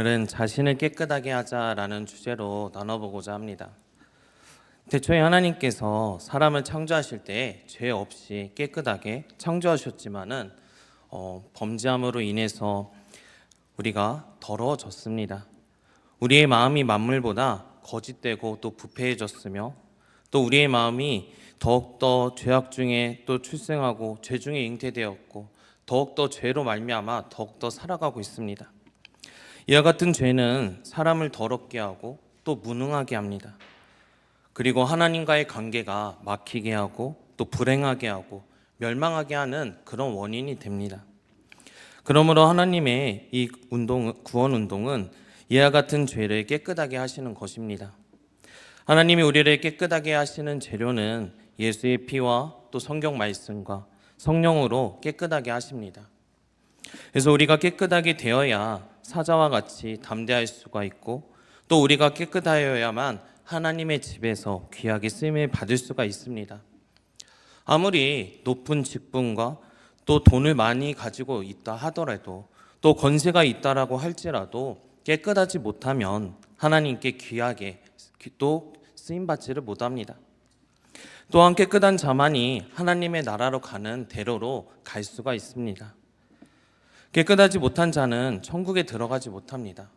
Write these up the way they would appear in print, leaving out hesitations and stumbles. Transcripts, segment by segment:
오늘은 자신을 깨끗하게 하자라는 주제로 나눠보고자 합니다. 태초에 하나님께서 사람을 창조하실 때 죄 없이 깨끗하게 창조하셨지만은 범죄함으로 인해서 우리가 더러워졌습니다. 우리의 마음이 만물보다 거짓되고 또 부패해졌으며 또 우리의 마음이 더욱더 죄악 중에 또 출생하고 죄 중에 잉태되었고 더욱더 죄로 말미암아 더욱더 살아가고 있습니다. 이와 같은 죄는 사람을 더럽게 하고 또 무능하게 합니다. 그리고 하나님과의 관계가 막히게 하고 또 불행하게 하고 멸망하게 하는 그런 원인이 됩니다. 그러므로 하나님의 이 구원 운동은 이와 같은 죄를 깨끗하게 하시는 것입니다. 하나님이 우리를 깨끗하게 하시는 재료는 예수의 피와 또 성경 말씀과 성령으로 깨끗하게 하십니다. 그래서 우리가 깨끗하게 되어야 사자와 같이 담대할 수가 있고 또 우리가 깨끗하여야만 하나님의 집에서 귀하게 쓰임을 받을 수가 있습니다. 아무리 높은 직분과 또 돈을 많이 가지고 있다 하더라도 또 권세가 있다라고 할지라도 깨끗하지 못하면 하나님께 귀하게 또 쓰임받지를 못합니다. 또한 깨끗한 자만이 하나님의 나라로 가는 대로로 갈 수가 있습니다. 깨끗하지 못한 자는 천국에 들어가지 못합니다.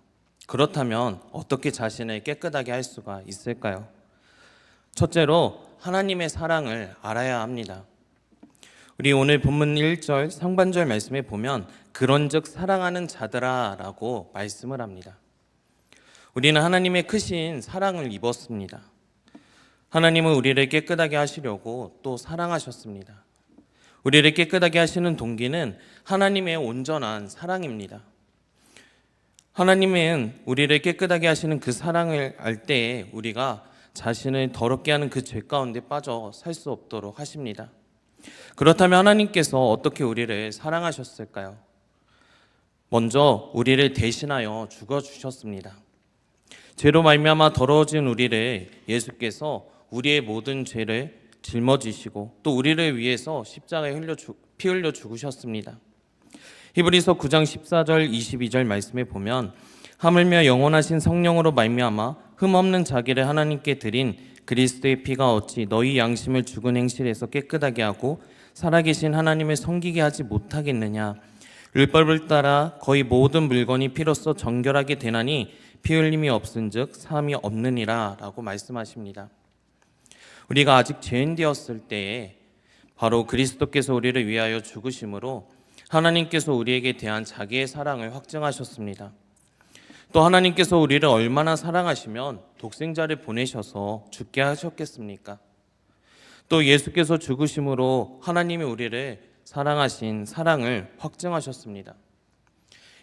그렇다면 어떻게 자신을 깨끗하게 할 수가 있을까요? 첫째로 하나님의 사랑을 알아야 합니다. 우리 오늘 본문 1절 상반절 말씀에 보면 그런즉 사랑하는 자들아 라고 말씀을 합니다. 우리는 하나님의 크신 사랑을 입었습니다. 하나님은 우리를 깨끗하게 하시려고 또 사랑하셨습니다. 우리를 깨끗하게 하시는 동기는 하나님의 온전한 사랑입니다. 하나님은 우리를 깨끗하게 하시는 그 사랑을 알 때에 우리가 자신을 더럽게 하는 그 죄 가운데 빠져 살 수 없도록 하십니다. 그렇다면 하나님께서 어떻게 우리를 사랑하셨을까요? 먼저 우리를 대신하여 죽어주셨습니다. 죄로 말미암아 더러워진 우리를 예수께서 우리의 모든 죄를 짊어지시고 또 우리를 위해서 십자가에 피 흘려 죽으셨습니다. 히브리서 9장 14절 22절 말씀에 보면 하물며 영원하신 성령으로 말미암아 흠없는 자기를 하나님께 드린 그리스도의 피가 어찌 너희 양심을 죽은 행실에서 깨끗하게 하고 살아계신 하나님을 섬기게 하지 못하겠느냐. 율법을 따라 거의 모든 물건이 피로써 정결하게 되나니 피 흘림이 없은즉 사함이 없느니라 라고 말씀하십니다. 우리가 아직 죄인 되었을 때에 바로 그리스도께서 우리를 위하여 죽으심으로 하나님께서 우리에게 대한 자기의 사랑을 확증하셨습니다. 또 하나님께서 우리를 얼마나 사랑하시면 독생자를 보내셔서 죽게 하셨겠습니까? 또 예수께서 죽으심으로 하나님이 우리를 사랑하신 사랑을 확증하셨습니다.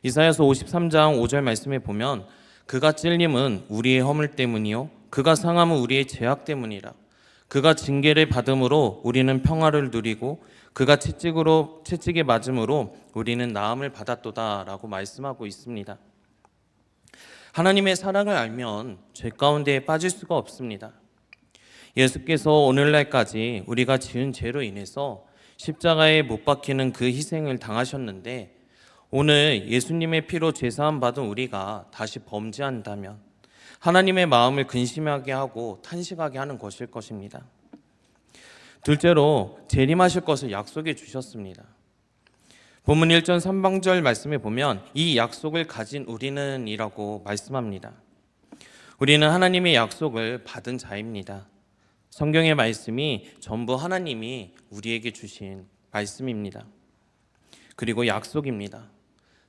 이사야서 53장 5절 말씀에 보면 그가 찔림은 우리의 허물 때문이요 그가 상함은 우리의 죄악 때문이라. 그가 징계를 받음으로 우리는 평화를 누리고 그가 채찍에 맞음으로 우리는 나음을 받았도다 라고 말씀하고 있습니다. 하나님의 사랑을 알면 죄 가운데에 빠질 수가 없습니다. 예수께서 오늘날까지 우리가 지은 죄로 인해서 십자가에 못 박히는 그 희생을 당하셨는데 오늘 예수님의 피로 죄사함 받은 우리가 다시 범죄한다면 하나님의 마음을 근심하게 하고 탄식하게 하는 것일 것입니다. 둘째로 재림하실 것을 약속해 주셨습니다. 본문 1절 3방절 말씀에 보면 이 약속을 가진 우리는 이라고 말씀합니다. 우리는 하나님의 약속을 받은 자입니다. 성경의 말씀이 전부 하나님이 우리에게 주신 말씀입니다. 그리고 약속입니다.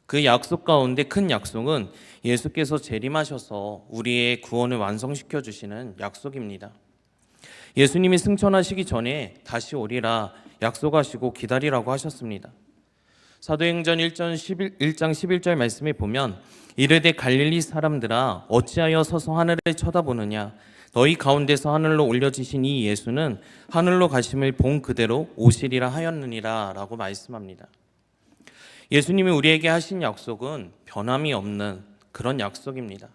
그 약속 가운데 큰 약속은 예수께서 재림하셔서 우리의 구원을 완성시켜 주시는 약속입니다. 예수님이 승천하시기 전에 다시 오리라 약속하시고 기다리라고 하셨습니다. 사도행전 1장 11절 말씀에 보면 이르되 갈릴리 사람들아 어찌하여 서서 하늘을 쳐다보느냐 너희 가운데서 하늘로 올려지신 이 예수는 하늘로 가심을 본 그대로 오시리라 하였느니라 라고 말씀합니다. 예수님이 우리에게 하신 약속은 변함이 없는 그런 약속입니다.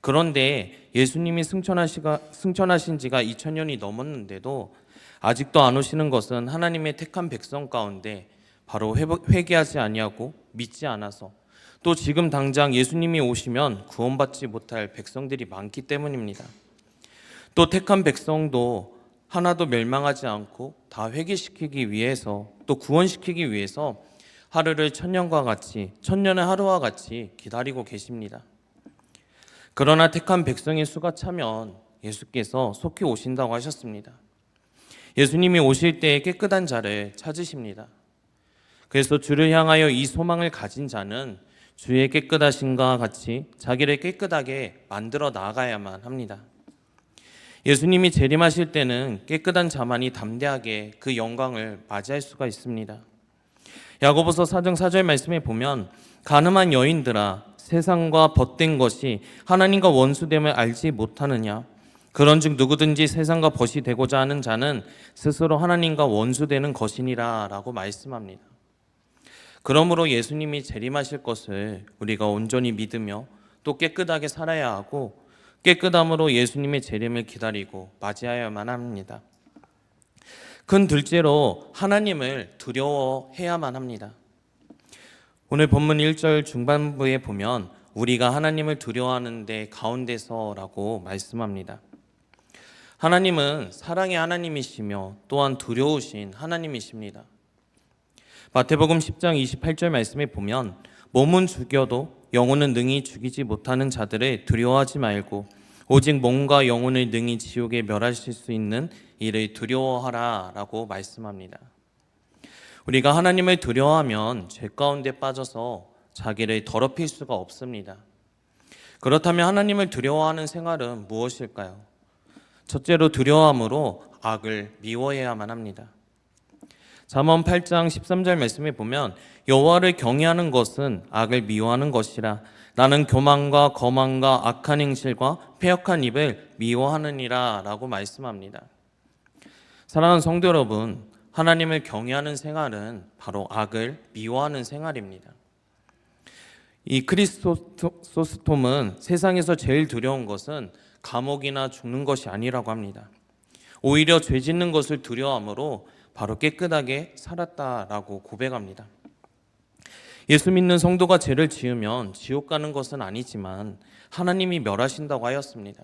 그런데 예수님이 승천하신 지가 2000년이 넘었는데도 아직도 안 오시는 것은 하나님의 택한 백성 가운데 바로 회개하지 아니하고 믿지 않아서 또 지금 당장 예수님이 오시면 구원받지 못할 백성들이 많기 때문입니다. 또 택한 백성도 하나도 멸망하지 않고 다 회개시키기 위해서, 또 구원시키기 위해서 하루를 천년의 하루와 같이 기다리고 계십니다. 그러나 택한 백성의 수가 차면 예수께서 속히 오신다고 하셨습니다. 예수님이 오실 때에 깨끗한 자를 찾으십니다. 그래서 주를 향하여 이 소망을 가진 자는 주의 깨끗하심과 같이 자기를 깨끗하게 만들어 나아가야만 합니다. 예수님이 재림하실 때는 깨끗한 자만이 담대하게 그 영광을 맞이할 수가 있습니다. 야고보서 4장 4절 말씀에 보면 가늠한 여인들아 세상과 벗된 것이 하나님과 원수됨을 알지 못하느냐, 그런즉 누구든지 세상과 벗이 되고자 하는 자는 스스로 하나님과 원수되는 것이니라 라고 말씀합니다. 그러므로 예수님이 재림하실 것을 우리가 온전히 믿으며 또 깨끗하게 살아야 하고, 깨끗함으로 예수님의 재림을 기다리고 맞이하여야만 합니다. 큰 둘째로 하나님을 두려워해야만 합니다. 오늘 본문 1절 중반부에 보면 우리가 하나님을 두려워하는 데 가운데서라고 말씀합니다. 하나님은 사랑의 하나님이시며 또한 두려우신 하나님이십니다. 마태복음 10장 28절 말씀에 보면 몸은 죽여도 영혼은 능히 죽이지 못하는 자들을 두려워하지 말고 오직 몸과 영혼을 능히 지옥에 멸하실 수 있는 이를 두려워하라 라고 말씀합니다. 우리가 하나님을 두려워하면 죄 가운데 빠져서 자기를 더럽힐 수가 없습니다. 그렇다면 하나님을 두려워하는 생활은 무엇일까요? 첫째로 두려워함으로 악을 미워해야만 합니다. 잠언 8장 13절 말씀에 보면 여호와를 경외하는 것은 악을 미워하는 것이라 나는 교만과 거만과 악한 행실과 패역한 입을 미워하느니라 라고 말씀합니다. 사랑하는 성도 여러분, 하나님을 경외하는 생활은 바로 악을 미워하는 생활입니다. 이 크리스토스톰은 세상에서 제일 두려운 것은 감옥이나 죽는 것이 아니라고 합니다. 오히려 죄 짓는 것을 두려워함으로 바로 깨끗하게 살았다라고 고백합니다. 예수 믿는 성도가 죄를 지으면 지옥 가는 것은 아니지만 하나님이 멸하신다고 하였습니다.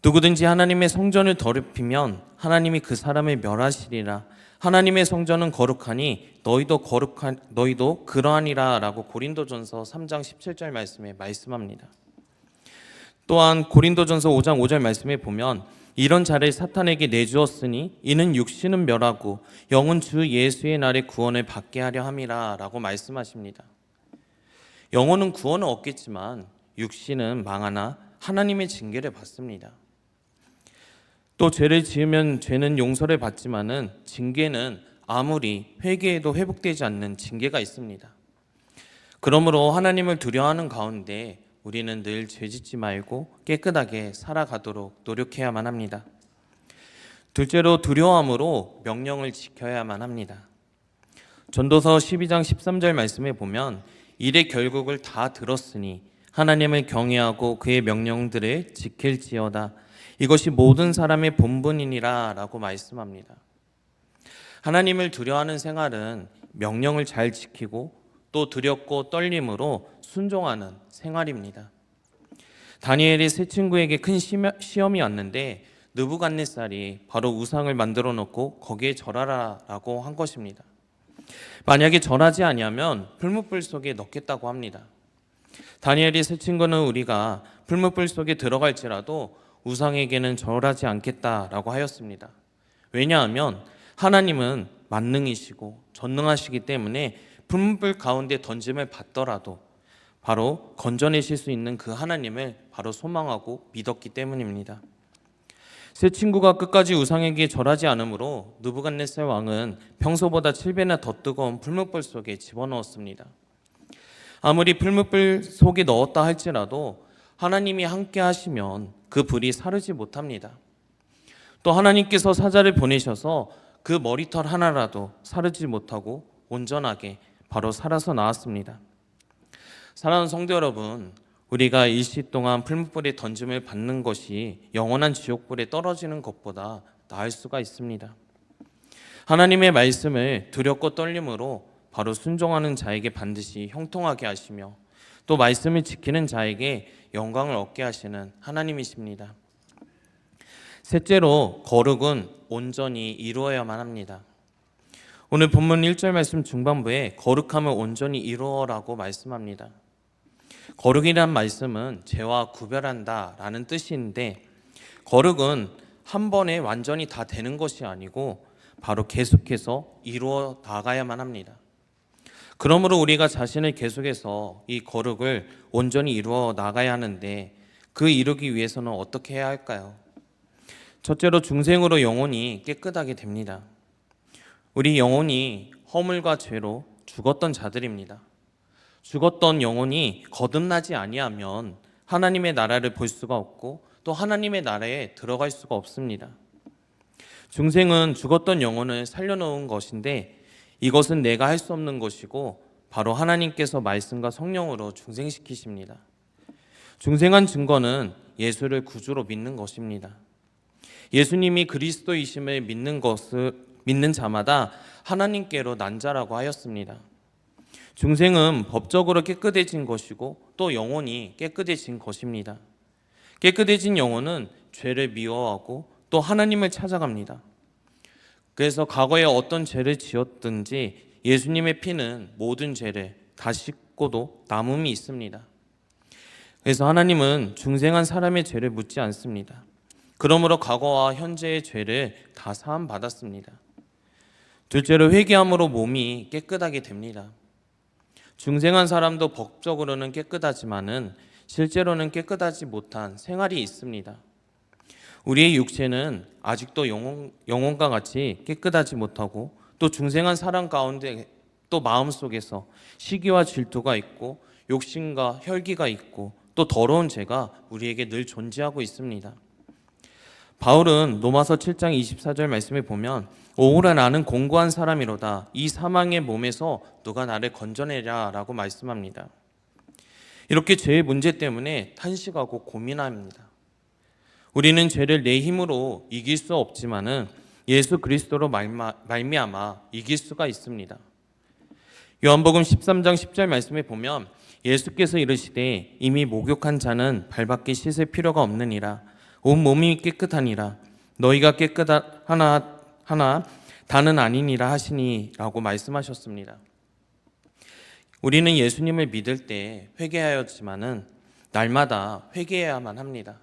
누구든지 하나님의 성전을 더럽히면 하나님이 그 사람을 멸하시리라. 하나님의 성전은 거룩하니 너희도 그러하니라 라고 고린도전서 3장 17절 말씀에 말씀합니다. 또한 고린도전서 5장 5절 말씀에 보면 이런 자를 사탄에게 내주었으니 이는 육신은 멸하고 영은 주 예수의 날에 구원을 받게 하려 함이라 라고 말씀하십니다. 영혼은 구원을 얻겠지만 육신은 망하나 하나님의 징계를 받습니다. 또 죄를 지으면 죄는 용서를 받지만은 징계는 아무리 회개해도 회복되지 않는 징계가 있습니다. 그러므로 하나님을 두려워하는 가운데 우리는 늘 죄짓지 말고 깨끗하게 살아가도록 노력해야만 합니다. 둘째로 두려워함으로 명령을 지켜야만 합니다. 전도서 12장 13절 말씀에 보면 일의 결국을 다 들었으니 하나님을 경외하고 그의 명령들을 지킬지어다. 이것이 모든 사람의 본분이니라 라고 말씀합니다. 하나님을 두려워하는 생활은 명령을 잘 지키고 또 두렵고 떨림으로 순종하는 생활입니다. 다니엘이 세 친구에게 큰 시험이 왔는데 느부갓네살이 바로 우상을 만들어 놓고 거기에 절하라 라고 한 것입니다. 만약에 절하지 아니하면 풀무불 속에 넣겠다고 합니다. 다니엘이 세 친구는 우리가 풀무불 속에 들어갈지라도 우상에게는 절하지 않겠다라고 하였습니다. 왜냐하면 하나님은 만능이시고 전능하시기 때문에 풀무불 가운데 던짐을 받더라도 바로 건져내실 수 있는 그 하나님을 바로 소망하고 믿었기 때문입니다. 세 친구가 끝까지 우상에게 절하지 않으므로 느부갓네살 왕은 평소보다 7배나 더 뜨거운 풀무불 속에 집어넣었습니다. 아무리 풀무불 속에 넣었다 할지라도 하나님이 함께 하시면 그 불이 사르지 못합니다. 또 하나님께서 사자를 보내셔서 그 머리털 하나라도 사르지 못하고 온전하게 바로 살아서 나왔습니다. 사랑하는 성도 여러분, 우리가 일시 동안 풀무불에 던짐을 받는 것이 영원한 지옥불에 떨어지는 것보다 나을 수가 있습니다. 하나님의 말씀을 두렵고 떨림으로 바로 순종하는 자에게 반드시 형통하게 하시며 또 말씀을 지키는 자에게 영광을 얻게 하시는 하나님이십니다. 셋째로 거룩은 온전히 이루어야만 합니다. 오늘 본문 1절 말씀 중반부에 거룩함을 온전히 이루어라고 말씀합니다. 거룩이란 말씀은 죄와 구별한다 라는 뜻인데, 거룩은 한 번에 완전히 다 되는 것이 아니고 바로 계속해서 이루어 나가야만 합니다. 그러므로 우리가 자신을 계속해서 이 거룩을 온전히 이루어 나가야 하는데, 그 이루기 위해서는 어떻게 해야 할까요? 첫째로 중생으로 영혼이 깨끗하게 됩니다. 우리 영혼이 허물과 죄로 죽었던 자들입니다. 죽었던 영혼이 거듭나지 아니하면 하나님의 나라를 볼 수가 없고 또 하나님의 나라에 들어갈 수가 없습니다. 중생은 죽었던 영혼을 살려놓은 것인데, 이것은 내가 할 수 없는 것이고 바로 하나님께서 말씀과 성령으로 중생시키십니다. 중생한 증거는 예수를 구주로 믿는 것입니다. 예수님이 그리스도이심을 믿는 자마다 하나님께로 난 자라고 하였습니다. 중생은 법적으로 깨끗해진 것이고 또 영혼이 깨끗해진 것입니다. 깨끗해진 영혼은 죄를 미워하고 또 하나님을 찾아갑니다. 그래서 과거에 어떤 죄를 지었든지 예수님의 피는 모든 죄를 다 씻고도 남음이 있습니다. 그래서 하나님은 중생한 사람의 죄를 묻지 않습니다. 그러므로 과거와 현재의 죄를 다 사함 받았습니다. 둘째로 회개함으로 몸이 깨끗하게 됩니다. 중생한 사람도 법적으로는 깨끗하지만은 실제로는 깨끗하지 못한 생활이 있습니다. 우리의 육체는 아직도 영혼과 같이 깨끗하지 못하고 또 중생한 사람 가운데 또 마음속에서 시기와 질투가 있고 욕심과 혈기가 있고 또 더러운 죄가 우리에게 늘 존재하고 있습니다. 바울은 로마서 7장 24절 말씀에 보면 오호라 나는 공고한 사람이로다 이 사망의 몸에서 누가 나를 건져내랴 라고 말씀합니다. 이렇게 죄의 문제 때문에 탄식하고 고민합니다. 우리는 죄를 내 힘으로 이길 수 없지만은 예수 그리스도로 말미암아 이길 수가 있습니다. 요한복음 13장 10절 말씀에 보면 예수께서 이르시되 이미 목욕한 자는 발밖에 씻을 필요가 없느니라 온 몸이 깨끗하니라 너희가 깨끗하나 다는 아니니라 하시니 라고 말씀하셨습니다. 우리는 예수님을 믿을 때 회개하였지만은 날마다 회개해야만 합니다.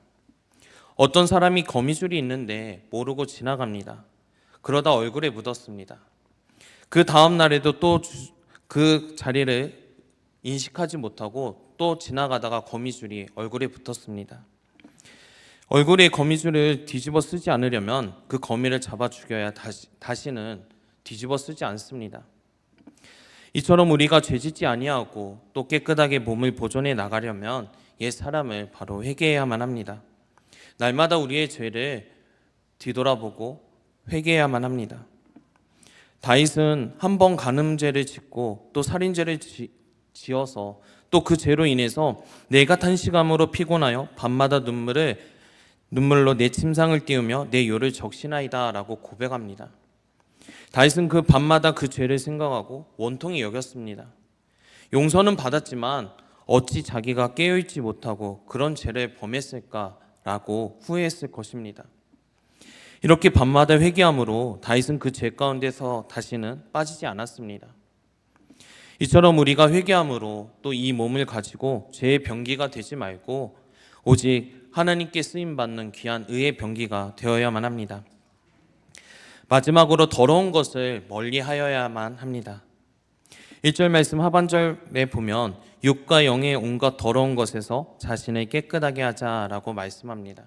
어떤 사람이 거미줄이 있는데 모르고 지나갑니다. 그러다 얼굴에 묻었습니다. 그 다음 날에도 또 그 자리를 인식하지 못하고 또 지나가다가 거미줄이 얼굴에 붙었습니다. 얼굴에 거미줄을 뒤집어 쓰지 않으려면 그 거미를 잡아 죽여야 다시는 뒤집어 쓰지 않습니다. 이처럼 우리가 죄짓지 아니하고 또 깨끗하게 몸을 보존해 나가려면 옛 사람을 바로 회개해야만 합니다. 날마다 우리의 죄를 뒤돌아보고 회개해야만 합니다. 다윗은 한 번 간음죄를 짓고 또 살인죄를 지어서 또 그 죄로 인해서 내가 탄식함으로 피곤하여 밤마다 눈물로 내 침상을 띄우며 내 요를 적시나이다 라고 고백합니다. 다윗은 그 밤마다 그 죄를 생각하고 원통이 여겼습니다. 용서는 받았지만 어찌 자기가 깨어있지 못하고 그런 죄를 범했을까라고 후회했을 것입니다. 이렇게 밤마다 회개함으로 다윗은 그 죄 가운데서 다시는 빠지지 않았습니다. 이처럼 우리가 회개함으로 또 이 몸을 가지고 죄의 병기가 되지 말고 오직 하나님께 쓰임받는 귀한 의의 병기가 되어야만 합니다. 마지막으로 더러운 것을 멀리하여야만 합니다. 1절 말씀 하반절에 보면 육과 영의 온갖 더러운 것에서 자신을 깨끗하게 하자라고 말씀합니다.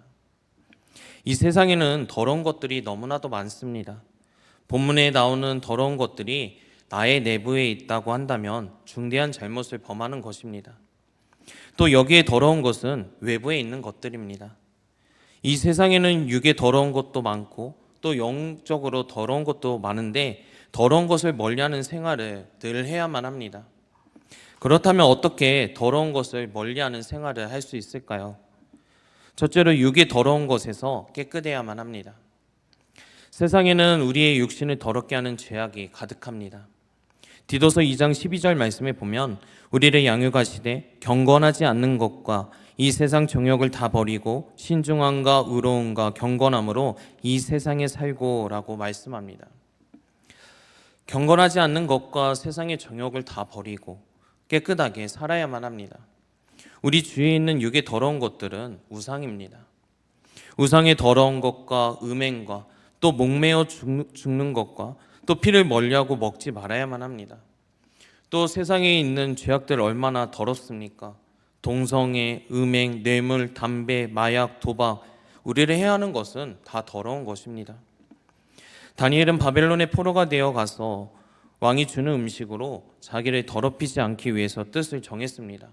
이 세상에는 더러운 것들이 너무나도 많습니다. 본문에 나오는 더러운 것들이 나의 내부에 있다고 한다면 중대한 잘못을 범하는 것입니다. 또 여기에 더러운 것은 외부에 있는 것들입니다. 이 세상에는 육에 더러운 것도 많고 또 영적으로 더러운 것도 많은데 더러운 것을 멀리하는 생활을 늘 해야만 합니다. 그렇다면 어떻게 더러운 것을 멀리하는 생활을 할 수 있을까요? 첫째로 육의 더러운 것에서 깨끗해야만 합니다. 세상에는 우리의 육신을 더럽게 하는 죄악이 가득합니다. 디도서 2장 12절 말씀에 보면 우리를 양육하시되 경건하지 않는 것과 이 세상 정욕을 다 버리고 신중함과 의로움과 경건함으로 이 세상에 살고라고 말씀합니다. 경건하지 않는 것과 세상의 정욕을 다 버리고 깨끗하게 살아야만 합니다. 우리 주위에 있는 육의 더러운 것들은 우상입니다. 우상의 더러운 것과 음행과 또 목매어 죽는 것과 또 피를 멀리하고 먹지 말아야만 합니다. 또 세상에 있는 죄악들 얼마나 더럽습니까? 동성애, 음행, 뇌물, 담배, 마약, 도박, 우리를 해하는 것은 다 더러운 것입니다. 다니엘은 바벨론의 포로가 되어 가서 왕이 주는 음식으로 자기를 더럽히지 않기 위해서 뜻을 정했습니다.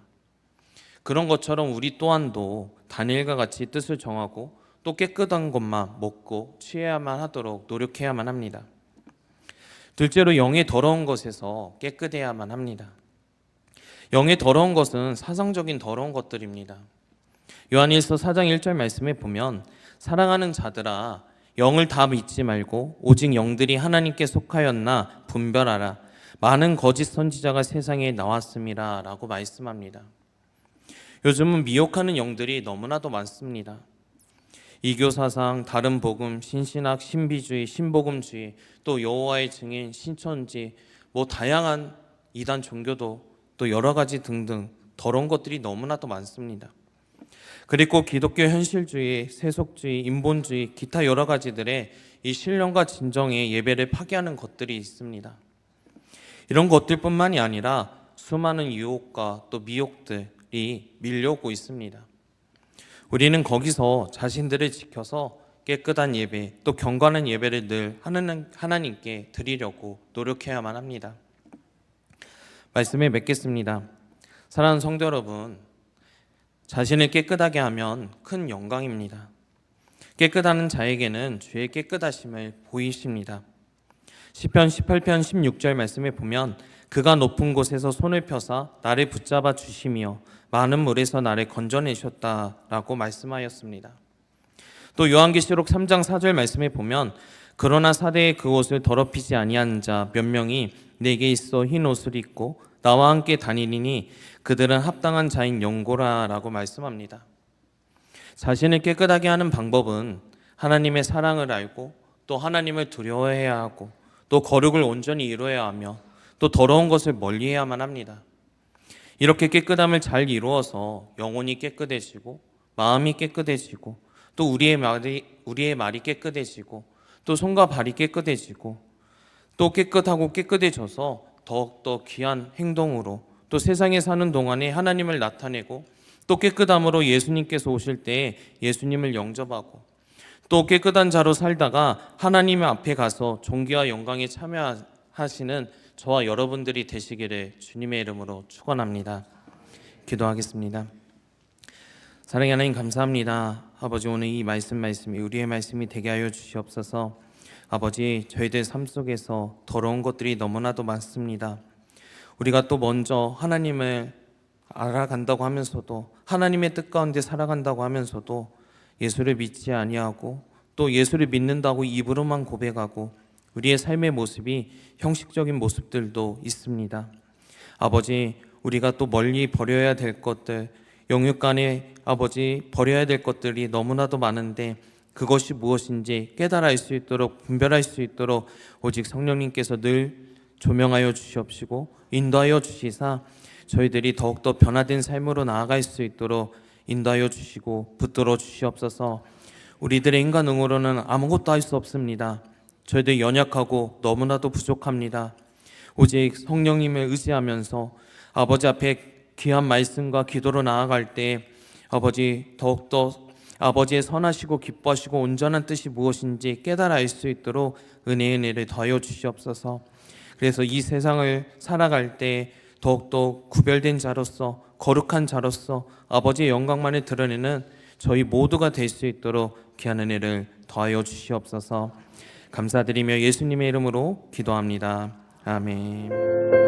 그런 것처럼 우리 또한도 다니엘과 같이 뜻을 정하고 또 깨끗한 것만 먹고 취해야만 하도록 노력해야만 합니다. 둘째로 영의 더러운 것에서 깨끗해야만 합니다. 영의 더러운 것은 사상적인 더러운 것들입니다. 요한일서 4장 1절 말씀에 보면 사랑하는 자들아 영을 다 믿지 말고 오직 영들이 하나님께 속하였나 분별하라. 많은 거짓 선지자가 세상에 나왔음이라 라고 말씀합니다. 요즘은 미혹하는 영들이 너무나도 많습니다. 이교사상, 다른 복음, 신신학, 신비주의, 신복음주의, 또 여호와의 증인, 신천지, 다양한 이단 종교도 또 여러 가지 등등 더러운 것들이 너무나도 많습니다. 그리고 기독교 현실주의, 세속주의, 인본주의, 기타 여러 가지들의 이 신령과 진정의 예배를 파괴하는 것들이 있습니다. 이런 것들뿐만이 아니라 수많은 유혹과 또 미혹들이 밀려오고 있습니다. 우리는 거기서 자신들을 지켜서 깨끗한 예배, 또 경건한 예배를 늘 하나님께 드리려고 노력해야만 합니다. 말씀을 맺겠습니다. 사랑하는 성도 여러분, 자신을 깨끗하게 하면 큰 영광입니다. 깨끗한 자에게는 주의 깨끗하심을 보이십니다. 시편 18편 16절 말씀에 보면 그가 높은 곳에서 손을 펴사 나를 붙잡아 주시며 많은 물에서 나를 건져내셨다라고 말씀하였습니다. 또 요한계시록 3장 4절 말씀에 보면 그러나 사대의 그 옷을 더럽히지 아니한 자 몇 명이 내게 있어 흰 옷을 입고 나와 함께 다니니 그들은 합당한 자인 영고라라고 말씀합니다. 자신을 깨끗하게 하는 방법은 하나님의 사랑을 알고 또 하나님을 두려워해야 하고 또 거룩을 온전히 이루어야 하며 또 더러운 것을 멀리해야만 합니다. 이렇게 깨끗함을 잘 이루어서 영혼이 깨끗해지고 마음이 깨끗해지고 또 우리의 말이 깨끗해지고 또 손과 발이 깨끗해지고 또 깨끗하고 깨끗해져서 더욱더 귀한 행동으로 또 세상에 사는 동안에 하나님을 나타내고 또 깨끗함으로 예수님께서 오실 때 예수님을 영접하고 또 깨끗한 자로 살다가 하나님 앞에 가서 존귀와 영광에 참여하시는 저와 여러분들이 되시기를 주님의 이름으로 축원합니다. 기도하겠습니다. 사랑의 하나님 감사합니다. 아버지, 오늘 이 말씀이 우리의 말씀이 되게 하여 주시옵소서. 아버지, 저희들 삶 속에서 더러운 것들이 너무나도 많습니다. 우리가 또 먼저 하나님을 알아간다고 하면서도 하나님의 뜻 가운데 살아간다고 하면서도 예수를 믿지 아니하고 또 예수를 믿는다고 입으로만 고백하고 우리의 삶의 모습이 형식적인 모습들도 있습니다. 아버지, 우리가 또 멀리 버려야 될 것들, 영육간에 아버지 버려야 될 것들이 너무나도 많은데 그것이 무엇인지 깨달아 알 수 있도록 분별할 수 있도록 오직 성령님께서 늘 조명하여 주시옵시고 인도하여 주시사 저희들이 더욱더 변화된 삶으로 나아갈 수 있도록 인도하여 주시고 붙들어 주시옵소서. 우리들의 인간 능으로는 아무것도 할 수 없습니다. 저희들 연약하고 너무나도 부족합니다. 오직 성령님을 의지하면서 아버지 앞에 귀한 말씀과 기도로 나아갈 때 아버지 더욱더 아버지의 선하시고 기뻐하시고 온전한 뜻이 무엇인지 깨달아 알 수 있도록 은혜를 더하여 주시옵소서. 그래서 이 세상을 살아갈 때 더욱더 구별된 자로서 거룩한 자로서 아버지의 영광만을 드러내는 저희 모두가 될 수 있도록 귀한 은혜를 더하여 주시옵소서. 감사드리며 예수님의 이름으로 기도합니다. 아멘.